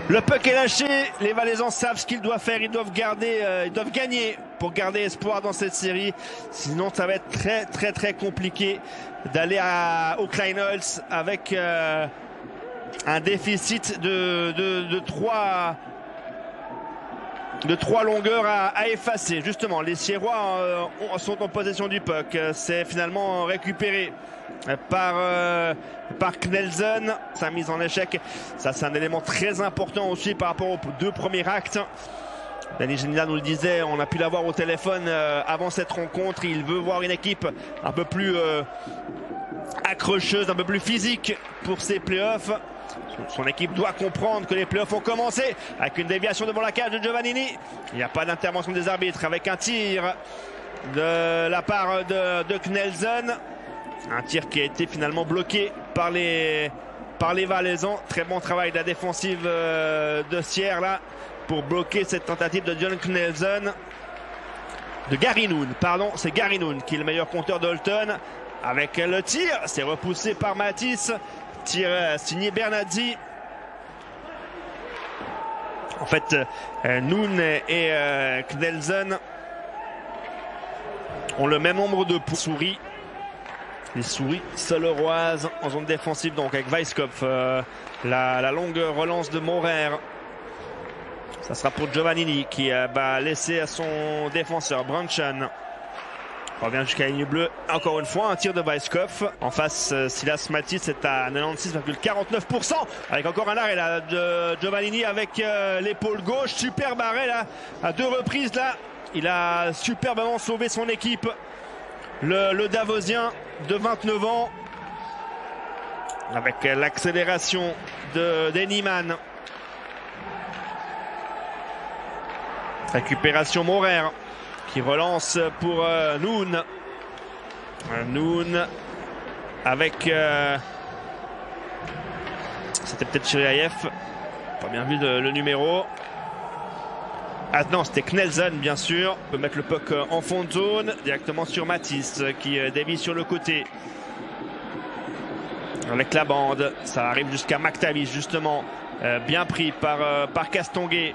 Le puck est lâché, les Valaisans savent ce qu'ils doivent faire, ils doivent gagner pour garder espoir dans cette série. Sinon ça va être très compliqué d'aller au Kleinholz avec un déficit de trois longueurs à effacer. Justement, les Sierrois sont en possession du puck. C'est finalement récupéré par Knelsen. Sa mise en échec, ça c'est un élément très important aussi par rapport aux deux premiers actes. Danny Gélina nous le disait, on a pu l'avoir au téléphone avant cette rencontre. Il veut voir une équipe un peu plus accrocheuse, un peu plus physique pour ces playoffs. Son équipe doit comprendre que les playoffs ont commencé avec une déviation devant la cage de Giovannini. Il n'y a pas d'intervention des arbitres avec un tir de la part de Knelsen. Un tir qui a été finalement bloqué par les Valaisans. Très bon travail de la défensive de Sierre là pour bloquer cette tentative de John Knelsen. De Gary Noone, pardon, c'est Gary Noone qui est le meilleur compteur d'Holton. Avec le tir, c'est repoussé par Matisse. Tir signé Bernazzi. En fait, Noone et Knelsen ont le même nombre de souris. Les souris soloiroises en zone défensive, donc avec Weisskopf. La longue relance de Maurer. Ça sera pour Giovannini qui va laisser à son défenseur Brunchen. On revient jusqu'à la ligne bleue. Encore une fois, un tir de Weisskopf. En face, Silas Matisse est à 96,49%. Avec encore un arrêt là, de Giovannini avec l'épaule gauche. Superbe arrêt là, à deux reprises là. Il a superbement sauvé son équipe. Le Davosien de 29 ans. Avec l'accélération d'Eniman. Récupération Maurer qui relance pour Noone. Noone avec c'était peut-être Chiriaev, pas bien vu le numéro. Ah non, c'était Knelsen bien sûr. On peut mettre le puck en fond de zone directement sur Matisse qui dévie sur le côté avec la bande. Ça arrive jusqu'à McTavish justement, bien pris par Castonguay,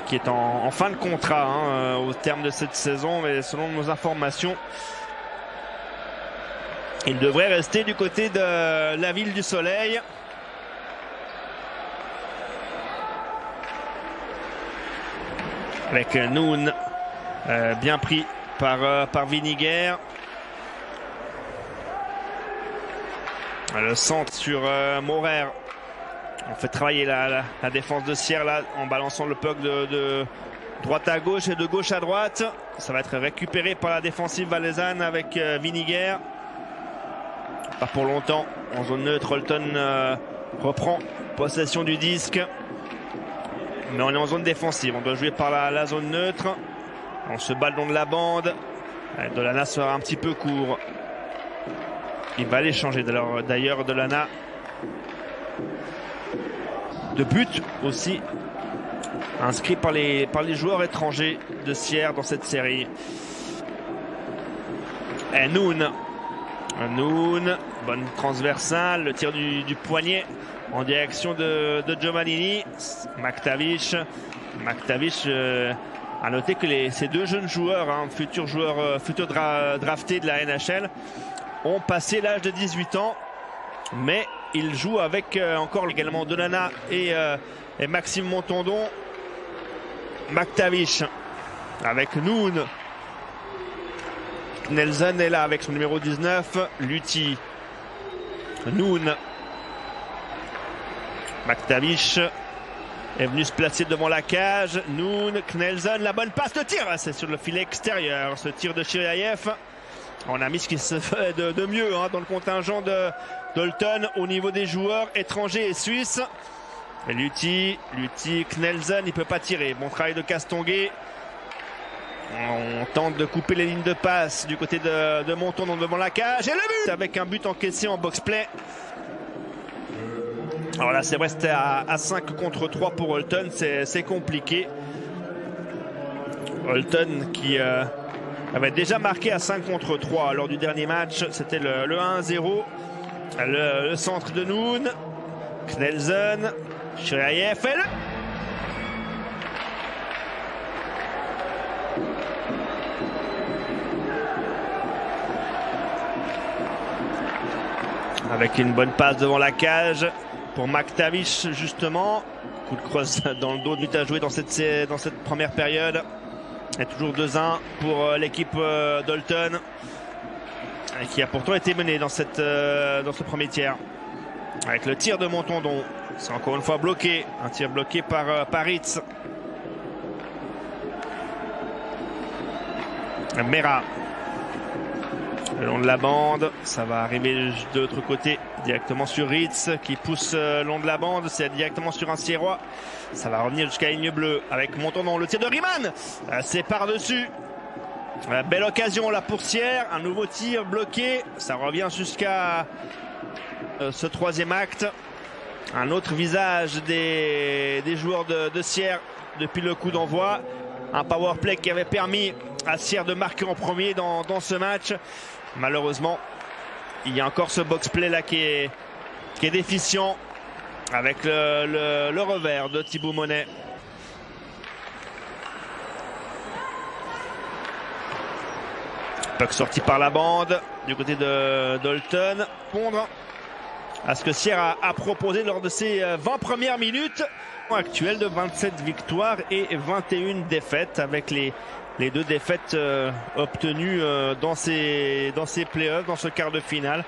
qui est en fin de contrat au terme de cette saison, mais selon nos informations, il devrait rester du côté de la Ville du Soleil. Avec Noone bien pris par Winiger. Le centre sur Maurer. On fait travailler la défense de Sierre là, en balançant le puck de droite à gauche et de gauche à droite. Ça va être récupéré par la défensive valaisanne avec Winiger. Pas pour longtemps. En zone neutre, Holton reprend possession du disque. Mais on est en zone défensive. On doit jouer par la zone neutre. On se bat le long de la bande. Dolana sera un petit peu court. Il va aller changer d'ailleurs Dolana. De but aussi inscrit par les joueurs étrangers de Sierre dans cette série. Et Noone, bonne transversale, le tir du poignet en direction de Giovannini. McTavish a noté que ces deux jeunes joueurs, futurs draftés de la NHL, ont passé l'âge de 18 ans. Mais il joue avec encore également Dolana et Maxime Montandon. McTavish avec Noone. Knelsen est là avec son numéro 19. Lutti. Noone. McTavish est venu se placer devant la cage. Noone, Knelsen, la bonne passe, de tir. C'est sur le filet extérieur, ce tir de Chiriaev. On a mis ce qui se fait de mieux dans le contingent d'Holton au niveau des joueurs étrangers et suisses. Lutti, Knelsen, il ne peut pas tirer. Bon travail de Castonguay. On tente de couper les lignes de passe du côté de Montandon devant la cage. Et le but avec un but encaissé en box-play. Alors là, c'est vrai, c'était à 5 contre 3 pour Holton. C'est compliqué. Holton qui avait déjà marqué à 5 contre 3 lors du dernier match. C'était le 1-0. Le centre de Noone. Knelsen. Chirayev fait le... Avec une bonne passe devant la cage pour McTavish justement. Coup de crosse dans le dos de but à jouer dans cette première période. Et toujours 2-1 pour l'équipe d'Holton, qui a pourtant été menée dans ce premier tiers. Avec le tir de Montandon, c'est encore une fois bloqué. Un tir bloqué par Ritz. Mera. Le long de la bande, ça va arriver de l'autre côté directement sur Ritz qui pousse le long de la bande, c'est directement sur un Sierrois. Ça va revenir jusqu'à la ligne bleue avec Montandon. Le tir de Riemann, c'est par-dessus. Belle occasion là pour Sierre, un nouveau tir bloqué. Ça revient jusqu'à ce troisième acte. Un autre visage des joueurs de Sierre depuis le coup d'envoi. Un power play qui avait permis à Sierre de marquer en premier dans ce match. Malheureusement, il y a encore ce box-play là qui est déficient avec le revers de Thibaut Monet. Puck sorti par la bande du côté d'Holton. Répondre à ce que Sierre a proposé lors de ses 20 premières minutes. Actuel de 27 victoires et 21 défaites, avec les deux défaites obtenues dans ces playoffs, dans ce quart de finale.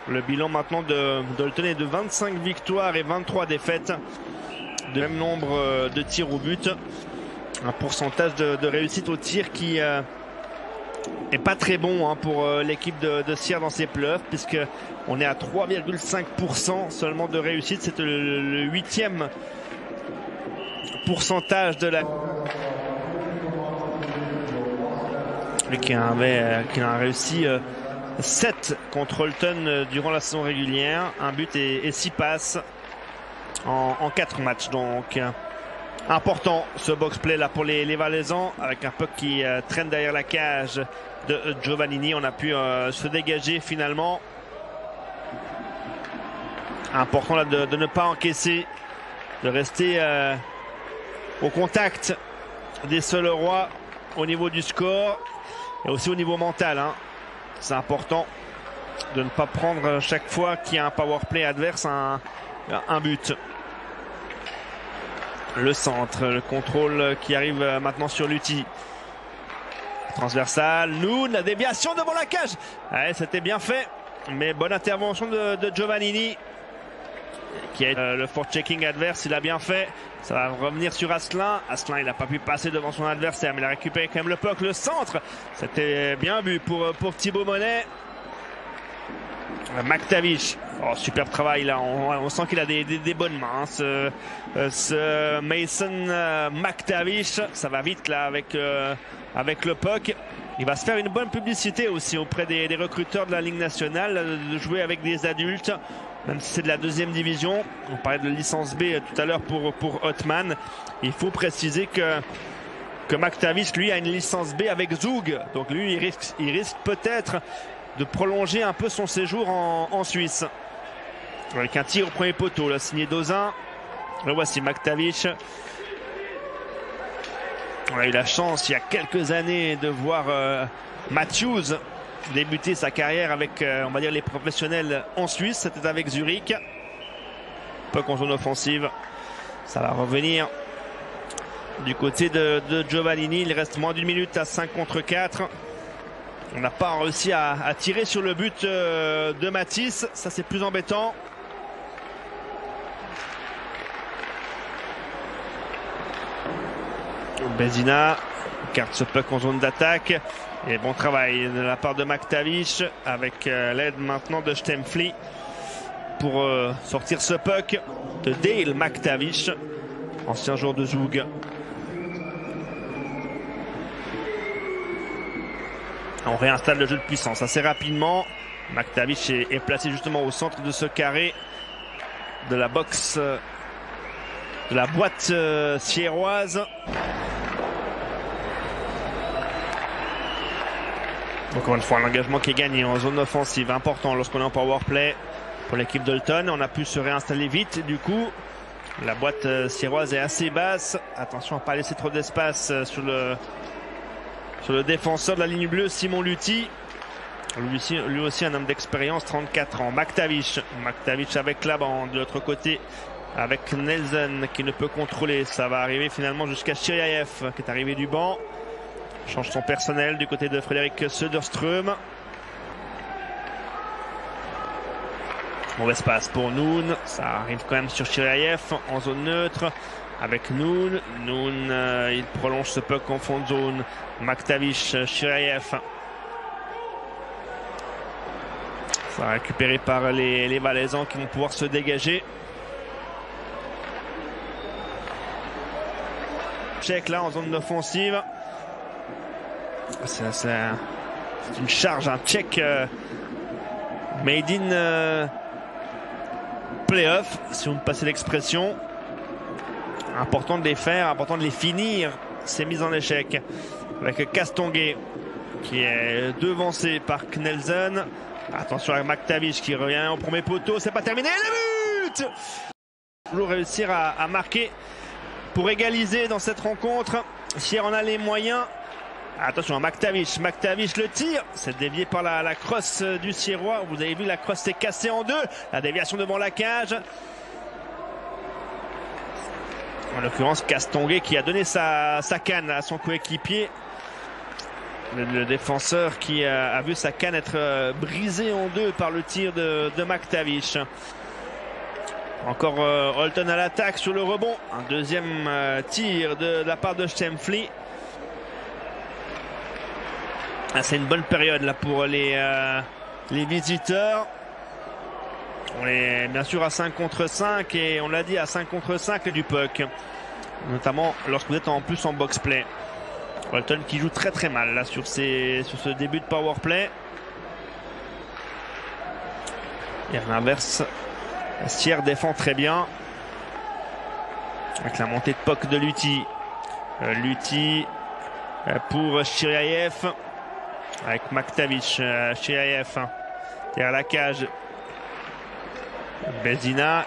Le bilan maintenant d'Holton est de 25 victoires et 23 défaites. De même nombre de tirs au but. Un pourcentage de réussite au tir qui est pas très bon pour l'équipe de Sierre dans ces playoffs, puisque on est à 3,5% seulement de réussite. C'est le 8e pourcentage de la... qui a réussi 7 contre Holton durant la saison régulière, un but et 6 passes en 4 matchs. Donc important ce box-play là pour les Valaisans, avec un puck qui traîne derrière la cage de Giovannini. On a pu se dégager finalement. Important là de ne pas encaisser, de rester au contact des Solerois au niveau du score et aussi au niveau mental. C'est important de ne pas prendre chaque fois qu'il y a un power play adverse un but. Le centre, le contrôle qui arrive maintenant sur Lutti. Transversal, Noun, la déviation devant la cage. Ouais, c'était bien fait, mais bonne intervention de Giovannini, qui a le forechecking adverse. Il a bien fait. Ça va revenir sur Asselin. Asselin, il n'a pas pu passer devant son adversaire, mais il a récupéré quand même le puck. Le centre, c'était bien vu pour Thibaut Monet. McTavish, oh, superbe travail là. On sent qu'il a des bonnes mains, ce Mason McTavish. Ça va vite là avec le puck. Il va se faire une bonne publicité aussi auprès des recruteurs de la Ligue nationale, de jouer avec des adultes, même si c'est de la 2e division. On parlait de licence B tout à l'heure pour Hotman. Il faut préciser que McTavish, lui, a une licence B avec Zug. Donc lui, il risque peut-être de prolonger un peu son séjour en Suisse. Avec un tir au premier poteau, là, signé Dozin. Le voici McTavish. On a eu la chance il y a quelques années de voir Matthews débuter sa carrière avec, on va dire, les professionnels en Suisse. C'était avec Zurich. Puck en zone offensive. Ça va revenir du côté de Giovannini. Il reste moins d'une minute à 5 contre 4. On n'a pas réussi à tirer sur le but de Matisse. Ça, c'est plus embêtant. Bézina garde ce puck en zone d'attaque. Et bon travail de la part de McTavish, avec l'aide maintenant de Stempfli pour sortir ce puck de Dale McTavish, ancien joueur de Zug. On réinstalle le jeu de puissance assez rapidement. McTavish est placé justement au centre de ce carré de la box, de la boîte sierroise. Encore une fois, un engagement qui est gagné en zone offensive, important lorsqu'on est en power play pour l'équipe d'Holton. On a pu se réinstaller vite du coup La boîte siroise est assez basse. Attention à ne pas laisser trop d'espace sur le défenseur de la ligne bleue, Simon Lutti. Lui aussi un homme d'expérience, 34 ans. Maktavić avec la bande. De l'autre côté, avec Nelson qui ne peut contrôler. Ça va arriver finalement jusqu'à Chiryaev qui est arrivé du banc. Change son personnel du côté de Frédéric Söderström. Mauvais passe pour Noun. Ça arrive quand même sur Chiryaev en zone neutre. Avec Noun. Il prolonge ce puck en fond de zone. Maktavić, Chiryaev. Ça va récupérer par les Valaisans qui vont pouvoir se dégager. Tchèque là en zone offensive. C'est une charge, un Tchèque made in playoff, si vous me passez l'expression. Important de les faire, important de les finir, ces mises en échec. Avec Castonguay qui est devancé par Knelson. Attention à Maktavić qui revient au premier poteau, c'est pas terminé, le but! Toujours réussir à marquer pour égaliser dans cette rencontre. Sierre en a les moyens. Attention à Maktavić, le tir, c'est dévié par la crosse du Sierrois. Vous avez vu, la crosse s'est cassée en deux. La déviation devant la cage. En l'occurrence, Castonguay qui a donné sa canne à son coéquipier. Le défenseur qui a vu sa canne être brisée en deux par le tir de Maktavić. Encore Holton à l'attaque sur le rebond. Un deuxième tir de la part de Stempfli. C'est une bonne période là pour les visiteurs. On est bien sûr à 5 contre 5 et on l'a dit, à 5 contre 5 du puck. Notamment lorsque vous êtes en plus en box-play. Holton qui joue très très mal là sur ce début de power play. Et à l'inverse, Sierre défend très bien. Avec la montée de puck de Lutti. Lutti pour Chiryaev. Avec Maktavić, Chiryaev derrière la cage. Bézina,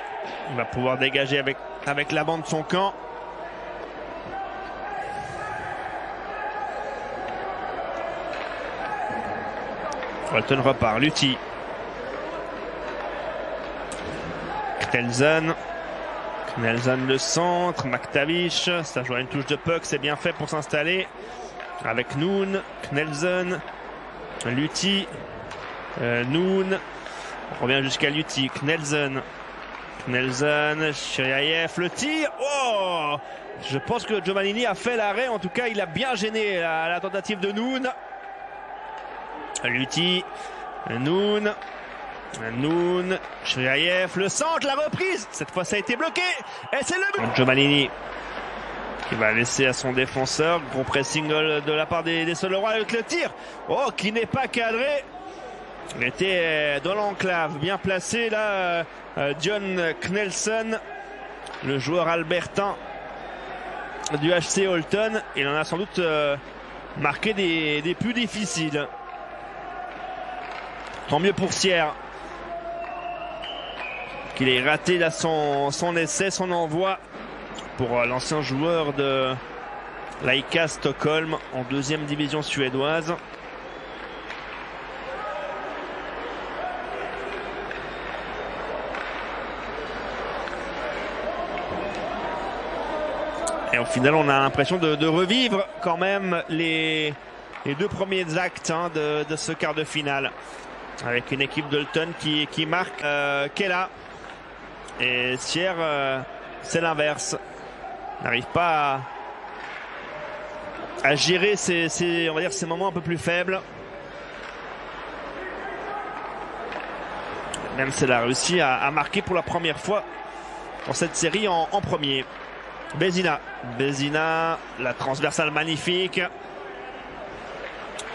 il va pouvoir dégager avec la bande de son camp. Holton repart, Lutti. Knelson le centre, Maktavić, ça joue à une touche de puck, c'est bien fait pour s'installer. Avec Noun, Knelson, Lutti, Noun, on revient jusqu'à Lutti, Knelson, Chiryaev, le tir. Oh, je pense que Giovannini a fait l'arrêt, en tout cas il a bien gêné la tentative de Noun. Lutti, Noun, Chiryaev, le centre, la reprise, cette fois ça a été bloqué, et c'est le but. Giovannini qui va laisser à son défenseur, gros pressing de la part des Solois avec le tir, oh, qui n'est pas cadré. Il était dans l'enclave, bien placé là, John Knelson, le joueur albertain du HC Holton. Il en a sans doute marqué des plus difficiles. Tant mieux pour Sierre, qu'il ait raté là son essai, son envoi pour l'ancien joueur de l'ICA Stockholm en deuxième division suédoise. Et au final, on a l'impression de revivre quand même les deux premiers actes de ce quart de finale. Avec une équipe d'Holton qui marque Kela. Et Sierre, c'est l'inverse. N'arrive pas à gérer on va dire, ces moments un peu plus faibles. Même s'il a réussi à marquer pour la première fois dans cette série en premier. Bézina, la transversale magnifique.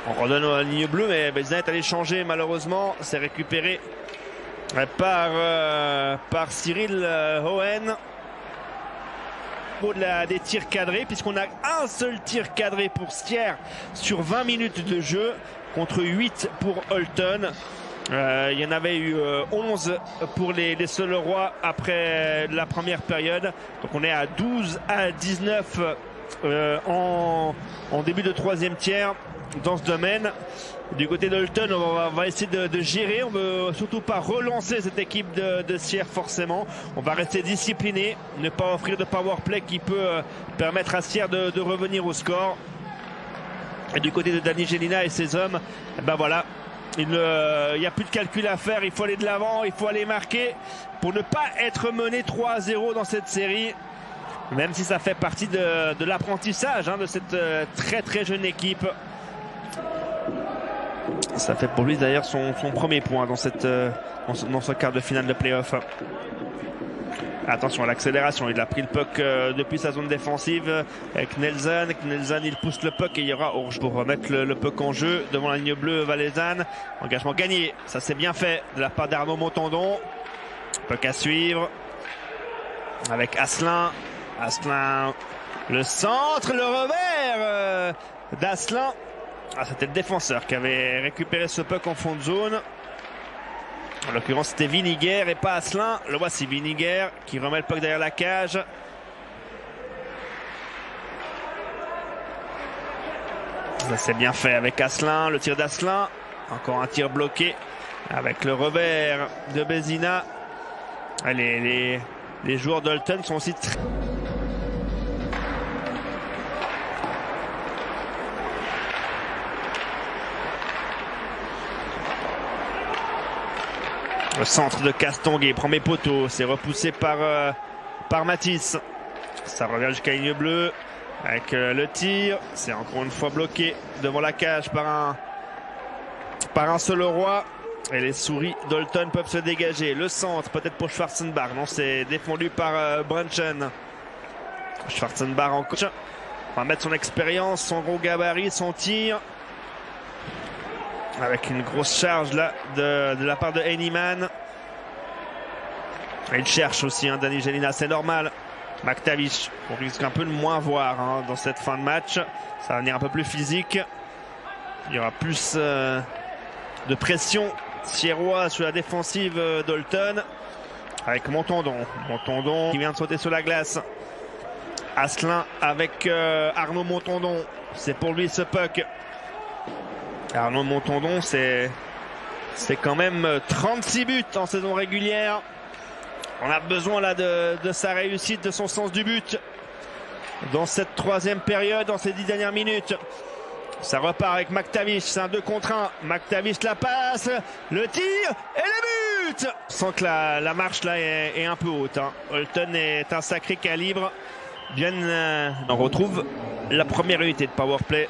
On redonne à la ligne bleue, mais Bézina est allé changer malheureusement. C'est récupéré par Cyril Hohen. Des tirs cadrés, puisqu'on a un seul tir cadré pour Sierre sur 20 minutes de jeu contre 8 pour Holton. Il y en avait eu 11 pour les Selerois après la première période. Donc on est à 12 à 19 en début de troisième tiers dans ce domaine. Du côté d'Olton, on va essayer de gérer. On ne veut surtout pas relancer cette équipe de Sierre forcément. On va rester discipliné, ne pas offrir de power play qui peut permettre à Sierre de revenir au score. Et du côté de Dani Gelina et ses hommes, ben voilà, il n'y a plus de calcul à faire. Il faut aller de l'avant, il faut aller marquer pour ne pas être mené 3-0 dans cette série. Même si ça fait partie de l'apprentissage de cette très très jeune équipe. Ça fait pour lui d'ailleurs son premier point dans ce quart de finale de play-off. Attention à l'accélération, il a pris le puck depuis sa zone défensive avec Nelson. Nelson il pousse le puck et il y aura Orge pour remettre le puck en jeu devant la ligne bleue valaisanne. Engagement gagné, ça c'est bien fait de la part d'Arnaud Montandon. Puck à suivre avec Asselin. Asselin, le centre, le revers d'Asselin. Ah, c'était le défenseur qui avait récupéré ce puck en fond de zone. En l'occurrence, c'était Viniguer et pas Asselin. Le voici Viniguer qui remet le puck derrière la cage. Ça c'est bien fait avec Asselin. Le tir d'Asselin. Encore un tir bloqué avec le revers de Bézina. Les joueurs d'Olton sont aussi très... Le centre de Castonguay, premier poteau, c'est repoussé par Matisse. Ça revient jusqu'à ligne bleue avec le tir. C'est encore une fois bloqué devant la cage par un Selerois. Et les souris d'Olton peuvent se dégager. Le centre peut-être pour Schwarzenbach. Non, c'est défendu par Brunchen. Schwarzenbach en coach. On va mettre son expérience, son gros gabarit, son tir. Avec une grosse charge là de la part de Henniman. Il cherche aussi Dani Gelina, c'est normal. McTavish, on risque un peu de moins voir dans cette fin de match. Ça va venir un peu plus physique. Il y aura plus de pression sierrois sur la défensive d'Olton. Avec Montandon. Montandon qui vient de sauter sur la glace. Asselin avec Arnaud Montandon. C'est pour lui ce puck. Arnaud Montandon, c'est quand même 36 buts en saison régulière. On a besoin là de sa réussite, de son sens du but dans cette troisième période, dans ces 10 dernières minutes. Ça repart avec McTavish, c'est un 2 contre 1. McTavish la passe, le tir et le but. Sans que la marche là est un peu haute. Olton est un sacré calibre. Bien, on retrouve la première unité de powerplay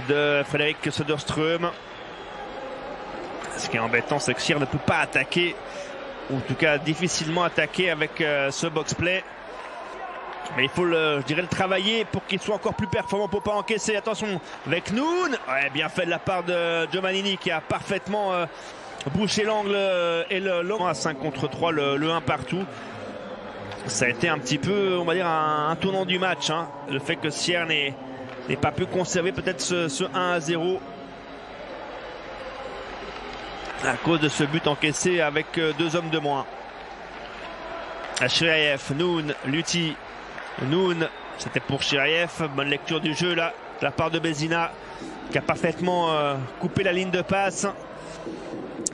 de Frédéric Söderström. Ce qui est embêtant, c'est que Sierre ne peut pas attaquer, ou en tout cas difficilement attaquer avec ce box-play. Mais il faut je dirais le travailler pour qu'il soit encore plus performant pour pas encaisser. Attention avec Noon. Ouais, bien fait de la part de Giovannini qui a parfaitement bouché l'angle et le long à 5 contre 3, le 1 partout. Ça a été un petit peu, on va dire, un tournant du match. Le fait que Sierre n'ait pas pu conserver peut-être ce 1-0 à cause de ce but encaissé avec 2 hommes de moins. Chirayev, Noon, Lutti. Noon, c'était pour Chirayev. Bonne lecture du jeu là de la part de Bézina qui a parfaitement coupé la ligne de passe.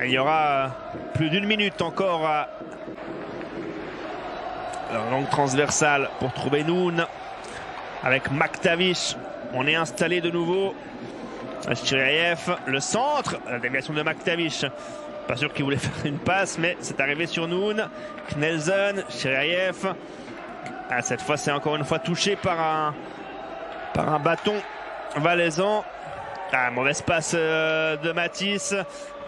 Et il y aura plus d'1 minute encore à longue transversale pour trouver Noon avec McTavish. On est installé de nouveau. Chirayev, le centre, la déviation de McTavish. Pas sûr qu'il voulait faire une passe, mais c'est arrivé sur Noon. Knelson, Chirayev. Ah, cette fois, c'est encore une fois touché par un bâton valaisan. Ah, mauvaise passe de Matisse.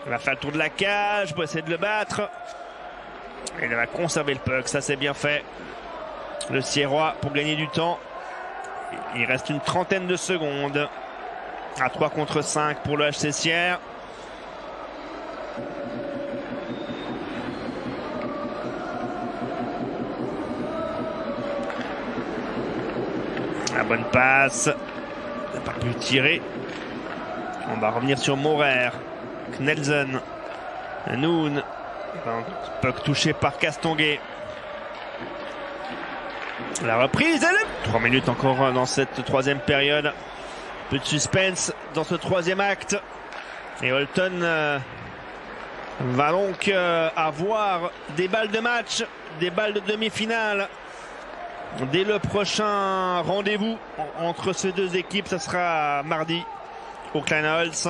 Il va faire le tour de la cage pour essayer de le battre. Et il va conserver le puck, ça c'est bien fait. Le Sierrois pour gagner du temps. Il reste une trentaine de secondes. À 3 contre 5 pour le HC Sierre. La bonne passe. Il n'a pas pu tirer. On va revenir sur Maurer. Knelson. Noon. Puck touché par Castonguay. La reprise, 3 minutes encore dans cette troisième période. Peu de suspense dans ce troisième acte. Et Holton va donc avoir des balles de match, des balles de demi-finale. Dès le prochain rendez-vous entre ces deux équipes, ce sera mardi au Kleinholz.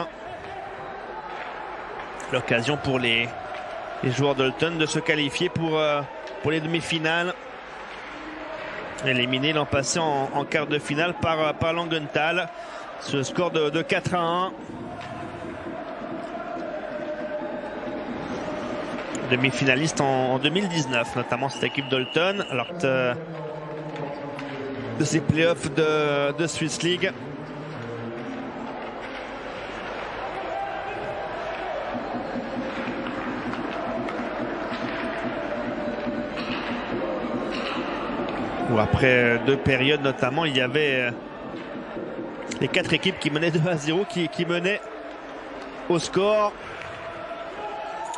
L'occasion pour les joueurs d'Holton de se qualifier pour les demi-finales. Éliminé l'an passé en quart de finale par Langenthal. Ce score de 4-1. Demi-finaliste en 2019, notamment cette équipe d'Holton, alors que de ces playoffs de Swiss League. Où après deux périodes notamment, il y avait les 4 équipes qui menaient 2-0, qui menaient au score.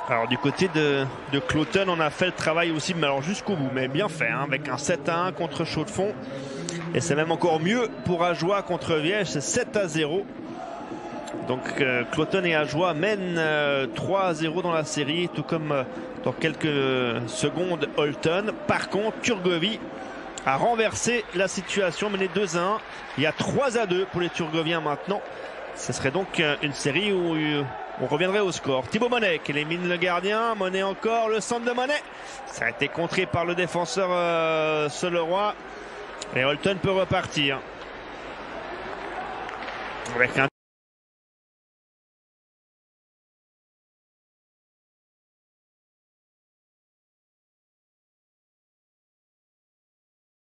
Alors du côté de Cloton, on a fait le travail aussi, mais alors jusqu'au bout, mais bien fait, hein, avec un 7-1 contre Chaux-de-Fonds. Et c'est même encore mieux pour Ajoie contre Viège, c'est 7-0. Donc Cloton et Ajoie mènent 3-0 dans la série, tout comme dans quelques secondes Holton. Par contre, Turgovie a renversé la situation, mené 2-1. Il y a 3-2 pour les Turgoviens maintenant. Ce serait donc une série où on reviendrait au score. Thibaut Monet qui élimine le gardien. Monet encore, le centre de Monet. Ça a été contré par le défenseur Soleroy. Et Holton peut repartir. Avec un